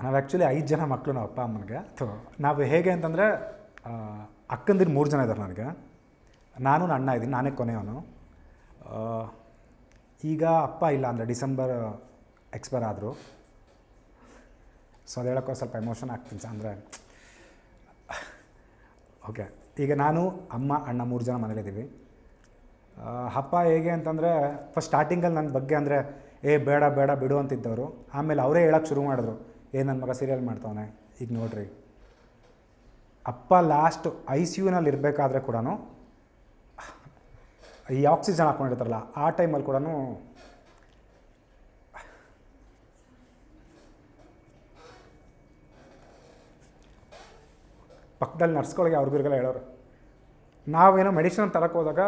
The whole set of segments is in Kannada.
ನಾವು ಆ್ಯಕ್ಚುಲಿ 5 ಜನ ಮಕ್ಕಳು ನಾವು ಅಪ್ಪ ಅಮ್ಮನಿಗೆ. ನಾವು ಹೇಗೆ ಅಂತಂದರೆ ಅಕ್ಕಂದಿರು 3 ಜನ ಇದ್ದಾರೆ ನನಗೆ. ನಾನು ನನ್ನ ಅಣ್ಣ ಇದ್ದೀನಿ, ನಾನೇ ಕೊನೆಯವನು. ಈಗ ಅಪ್ಪ ಇಲ್ಲ ಅಂದರೆ ಡಿಸೆಂಬರ್ ಎಕ್ಸ್ಪೈರ್ ಆದರು. ಸೊ ಅದು ಹೇಳೋಕ್ಕೆ ಸ್ವಲ್ಪ ಎಮೋಷನ್ ಆಗ್ತೀನಿ ಅಂದರೆ ಓಕೆ. ಈಗ ನಾನು ಅಮ್ಮ ಅಣ್ಣ 3 ಜನ ಮನೇಲಿದ್ದೀವಿ. ಅಪ್ಪ ಹೇಗೆ ಅಂತಂದರೆ ಫಸ್ಟ್ ಸ್ಟಾರ್ಟಿಂಗಲ್ಲಿ ನನ್ನ ಬಗ್ಗೆ ಅಂದರೆ ಬೇಡ ಬೇಡ ಬಿಡು ಅಂತಿದ್ದವರು. ಆಮೇಲೆ ಅವರೇ ಹೇಳೋಕ್ಕೆ ಶುರು ಮಾಡಿದ್ರು, ನನ್ನ ಮಗ ಸೀರಿಯಲ್ ಮಾಡ್ತಾವನೆ. ಈಗ ನೋಡ್ರಿ, ಅಪ್ಪ ಲಾಸ್ಟ್ ICUನಲ್ಲಿ ಇರಬೇಕಾದ್ರೆ ಕೂಡ ಈ ಆಕ್ಸಿಜನ್ ಹಾಕ್ಕೊಂಡಿರ್ತಾರಲ್ಲ ಆ ಟೈಮಲ್ಲಿ ಕೂಡ ಪಕ್ಕದಲ್ಲಿ ನರ್ಸ್ಗಳಿಗೆ ಅವ್ರಿಗೆಲ್ಲ ಹೇಳೋರು. ನಾವೇನೋ ಮೆಡಿಸಿನ್ ತರಕ್ಕೆ ಹೋದಾಗ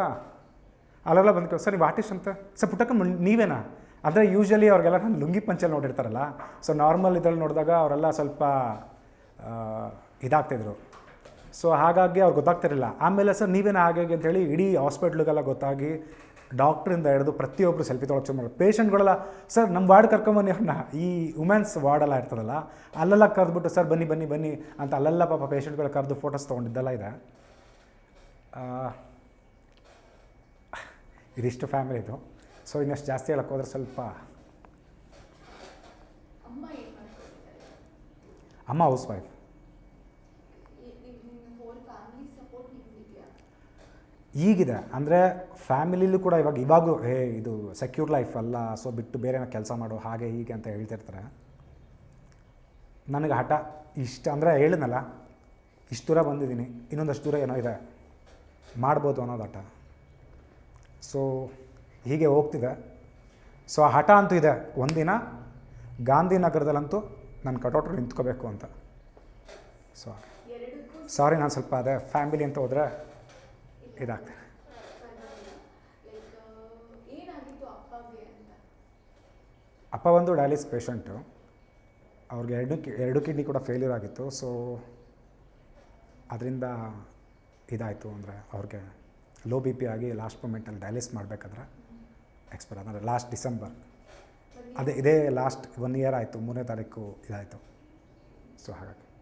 ಅಲ್ಲೆಲ್ಲ ಬಂದ್ಕೋ, ಸರ್ ನೀವು ಆರ್ಟಿಸ್ಟ್ ಅಂತ, ಸರ್ ಪುಟ್ಟಕ್ಕ ನೀವೇನಾ ಅಂದರೆ ಯೂಶ್ವಲಿ ಅವ್ರಿಗೆಲ್ಲ ನಾನು ಲುಂಗಿ ಪಂಚಲ್ಲಿ ನೋಡಿರ್ತಾರಲ್ಲ. ಸೊ ನಾರ್ಮಲ್ ಇದ್ರಲ್ಲಿ ನೋಡಿದಾಗ ಅವರೆಲ್ಲ ಸ್ವಲ್ಪ ಇದಾಗ್ತಿದ್ರು. ಸೊ ಹಾಗಾಗಿ ಅವ್ರಿಗೆ ಗೊತ್ತಾಗ್ತಿರಲಿಲ್ಲ. ಆಮೇಲೆ ಸರ್ ನೀವೇನೋ ಹಾಗೆ ಅಂತೇಳಿ ಇಡೀ ಹಾಸ್ಪಿಟ್ಲಿಗೆಲ್ಲ ಗೊತ್ತಾಗಿ ಡಾಕ್ಟ್ರಿಂದ ಹಿಡಿದು ಪ್ರತಿಯೊಬ್ಬರು ಸೆಲ್ಫಿ ತೊಗೊಳಕ್ಕೆ ಶುರು ಮಾಡೋದು. ಪೇಷಂಟ್ಗಳೆಲ್ಲ ಸರ್ ನಮ್ಮ ವಾರ್ಡ್ ಕರ್ಕೊಂಬನ್ನಿ ಅವ್ರನ್ನ, ಈ ವುಮೆನ್ಸ್ ವಾರ್ಡೆಲ್ಲ ಇರ್ತದಲ್ಲ ಅಲ್ಲೆಲ್ಲ ಕರೆದ್ಬಿಟ್ಟು ಸರ್ ಬನ್ನಿ ಬನ್ನಿ ಬನ್ನಿ ಅಂತ ಅಲ್ಲೆಲ್ಲ ಪಾಪ ಪೇಷಂಟ್ಗಳು ಕರೆದು ಫೋಟೋಸ್ ತೊಗೊಂಡಿದ್ದೆಲ್ಲ ಇದೆ. ಇದಿಷ್ಟು ಫ್ಯಾಮಿಲಿದು. ಸೊ ಇನ್ನಷ್ಟು ಜಾಸ್ತಿ ಹೇಳಕ್ಕೆ ಹೋದ್ರೆ ಸ್ವಲ್ಪ. ಅಮ್ಮ ಹೌಸ್ ವೈಫ್. ಈಗಿದೆ ಅಂದರೆ ಫ್ಯಾಮಿಲಿಲೂ ಕೂಡ ಇವಾಗೂ ಇದು ಸೆಕ್ಯೂರ್ ಲೈಫ್ ಅಲ್ಲ, ಸೊ ಬಿಟ್ಟು ಬೇರೆ ಕೆಲಸ ಮಾಡು ಹಾಗೆ ಹೀಗೆ ಅಂತ ಹೇಳ್ತಿರ್ತಾರೆ. ನನಗೆ ಹಠ ಇಷ್ಟು ಅಂದರೆ ಹೇಳಿದ್ನಲ್ಲ, ಇಷ್ಟು ದೂರ ಬಂದಿದ್ದೀನಿ, ಇನ್ನೊಂದಷ್ಟು ದೂರ ಏನೋ ಇದೆ ಮಾಡ್ಬೋದು ಅನ್ನೋದು ಹಠ. ಸೊ ಹೀಗೆ ಹೋಗ್ತಿದೆ. ಸೊ ಆ ಹಠ ಅಂತೂ ಇದೆ, ಒಂದಿನ ಗಾಂಧಿನಗರದಲ್ಲಂತೂ ನನ್ನ ಕಟೌಟ್ ನಿಂತ್ಕೋಬೇಕು ಅಂತ. ಸೊ ಸಾರಿ, ನಾನು ಸ್ವಲ್ಪ ಅದೇ ಫ್ಯಾಮಿಲಿ ಅಂತ ಹೋದರೆ ಇದಾಗ್ತದೆ. ಅಪ್ಪ ಒಂದು ಡಯಾಲಿಸ್ ಪೇಷಂಟು, ಅವ್ರಿಗೆ ಎರಡು ಕಿಡ್ನಿ ಕೂಡ ಫೇಲ್ಯೂರ್ ಆಗಿತ್ತು. ಸೊ ಅದರಿಂದ ಇದಾಯಿತು ಅಂದರೆ ಅವ್ರಿಗೆ ಲೋ BP ಆಗಿ ಲಾಸ್ಟ್ ಮೂಮೆಂಟಲ್ಲಿ ಡಯಾಲಿಸ್ ಮಾಡಬೇಕಾದ್ರೆ ಎಕ್ಸ್ಪೈರ್ ಅಂದರೆ ಲಾಸ್ಟ್ ಡಿಸೆಂಬರ್. ಇದೇ ಲಾಸ್ಟ್ 1 ಇಯರ್ ಆಯಿತು, 3ನೇ ತಾರೀಕು ಇದಾಯಿತು. ಸೊ ಹಾಗಾಗಿ